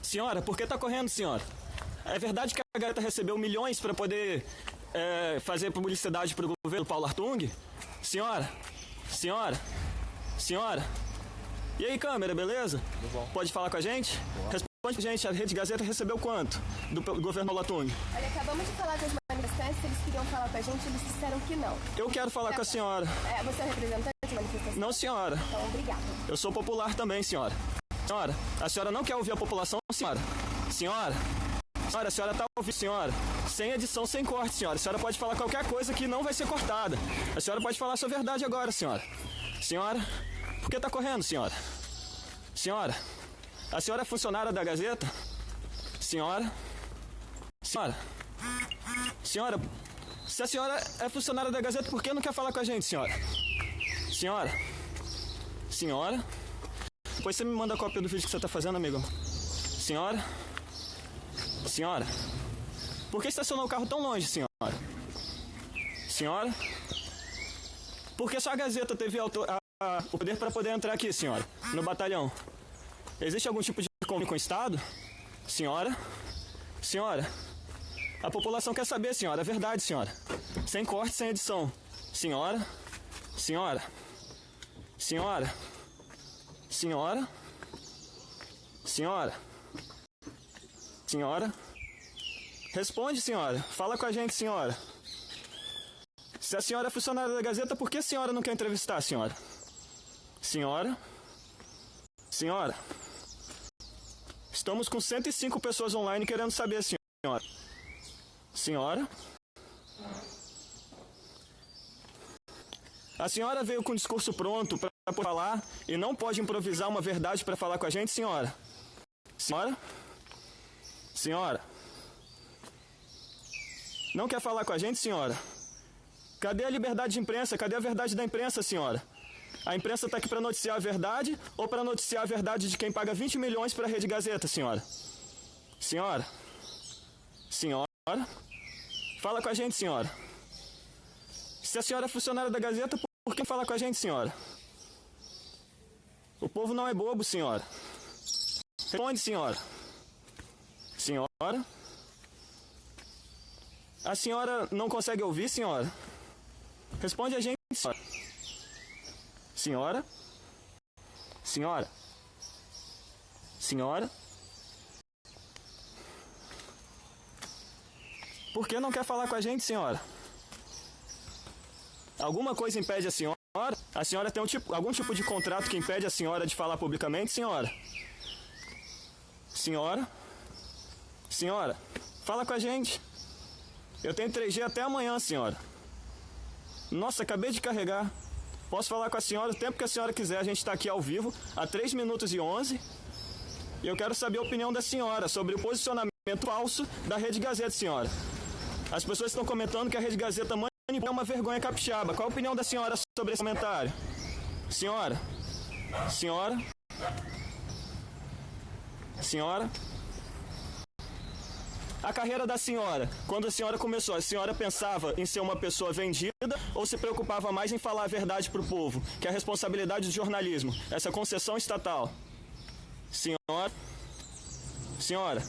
Senhora, por que está correndo, senhora? É verdade que a Gazeta recebeu milhões para poder fazer publicidade para o governo Paulo Artung? Senhora? Senhora? Senhora? E aí, câmera, beleza? Tudo bom. Pode falar com a gente? Boa. Responde pra gente, a Rede Gazeta recebeu quanto do governo Paulo Artung? Olha, acabamos de falar com os manifestantes, eles queriam falar com a gente, eles disseram que não. Eu quero falar com a senhora. Você é o representante da manifestação? Não, senhora. Então, obrigada. Eu sou popular também, senhora. Senhora, a senhora não quer ouvir a população, senhora? Senhora? Senhora, a senhora tá ouvindo, senhora? Sem edição, sem corte, senhora. A senhora pode falar qualquer coisa que não vai ser cortada. A senhora pode falar a sua verdade agora, senhora. Senhora, por que tá correndo, senhora? Senhora, a senhora é funcionária da Gazeta? Senhora? Senhora? Senhora, se a senhora é funcionária da Gazeta, por que não quer falar com a gente, senhora? Senhora? Senhora? Depois você me manda a cópia do vídeo que você tá fazendo, amigo. Senhora? Senhora? Por que estacionou o carro tão longe, senhora? Senhora? Por que só a Gazeta teve o poder para poder entrar aqui, senhora? No batalhão? Existe algum tipo de convênio com o Estado? Senhora? Senhora? A população quer saber, senhora. É verdade, senhora. Sem corte, sem edição. Senhora? Senhora? Senhora? Senhora? Senhora? Senhora? Responde, senhora. Fala com a gente, senhora. Se a senhora é funcionária da Gazeta, por que a senhora não quer entrevistar, senhora? Senhora? Senhora? Estamos com 105 pessoas online querendo saber, senhora. Senhora? A senhora veio com o discurso pronto para falar e não pode improvisar uma verdade para falar com a gente, senhora? Senhora? Senhora? Não quer falar com a gente, senhora? Cadê a liberdade de imprensa? Cadê a verdade da imprensa, senhora? A imprensa está aqui para noticiar a verdade ou para noticiar a verdade de quem paga 20 milhões para a Rede Gazeta, senhora? Senhora? Senhora? Fala com a gente, senhora. Se a senhora é funcionária da Gazeta, por que fala com a gente, senhora? O povo não é bobo, senhora. Responde, senhora. Senhora? A senhora não consegue ouvir, senhora? Responde a gente, senhora. Senhora? Senhora? Senhora? Por que não quer falar com a gente, senhora? Alguma coisa impede a senhora? A senhora tem algum tipo de contrato que impede a senhora de falar publicamente, senhora? Senhora? Senhora? Fala com a gente. Eu tenho 3G até amanhã, senhora. Nossa, acabei de carregar. Posso falar com a senhora o tempo que a senhora quiser. A gente está aqui ao vivo, há 3 minutos e 11. E eu quero saber a opinião da senhora sobre o posicionamento falso da Rede Gazeta, senhora. As pessoas estão comentando que a Rede Gazeta manipula uma vergonha capixaba. Qual a opinião da senhora sobre esse comentário? Senhora? Senhora? Senhora? A carreira da senhora, quando a senhora começou, a senhora pensava em ser uma pessoa vendida ou se preocupava mais em falar a verdade para o povo, que é a responsabilidade do jornalismo, essa concessão estatal? Senhora? Senhora?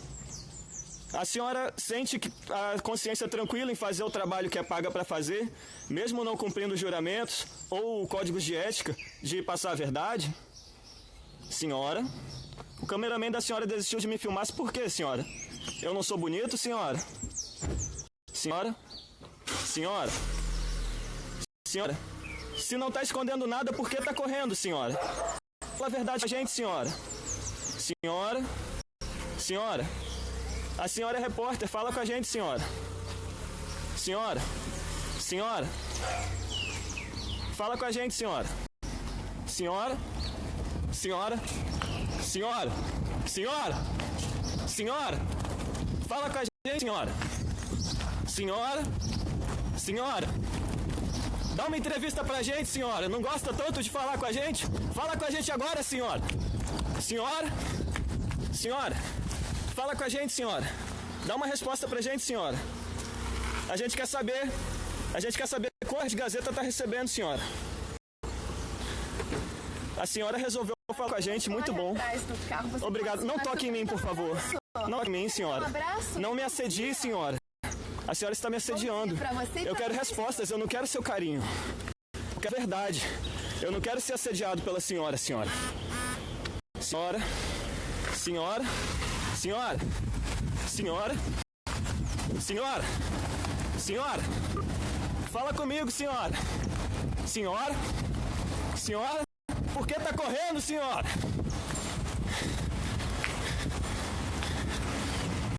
A senhora sente que a consciência tranquila em fazer o trabalho que é paga para fazer, mesmo não cumprindo os juramentos ou códigos de ética de passar a verdade? Senhora? O cameraman da senhora desistiu de me filmar, por quê, senhora? Eu não sou bonito, senhora? Senhora? Senhora? Senhora? Se não tá escondendo nada, por que tá correndo, senhora? Fala a verdade pra gente, senhora. Senhora? Senhora? A senhora é repórter, fala com a gente, senhora. Senhora? Senhora? Fala com a gente, senhora. Senhora? Senhora? Senhora? Senhora? Senhora? Fala com a gente, senhora. Senhora? Senhora? Dá uma entrevista pra gente, senhora. Não gosta tanto de falar com a gente? Fala com a gente agora, senhora. Senhora? Senhora? Fala com a gente, senhora. Dá uma resposta pra gente, senhora. A gente quer saber qual a Rede Gazeta tá recebendo, senhora. A senhora resolveu falar com a gente, muito bom. Atrás do carro, você Obrigado. pode Não falar toque em mim, por favor. Não toque em mim, senhora. Um abraço. Não me assedie, senhora. A senhora está me assediando. Pra você e Eu pra quero você. respostas, eu não quero seu carinho. Eu quero verdade. Eu não quero ser assediado pela senhora, senhora. Senhora. Senhora. Senhora. Senhora. Senhora. Senhora. Fala comigo, senhora. Senhora. Senhora. Por que tá correndo, senhora?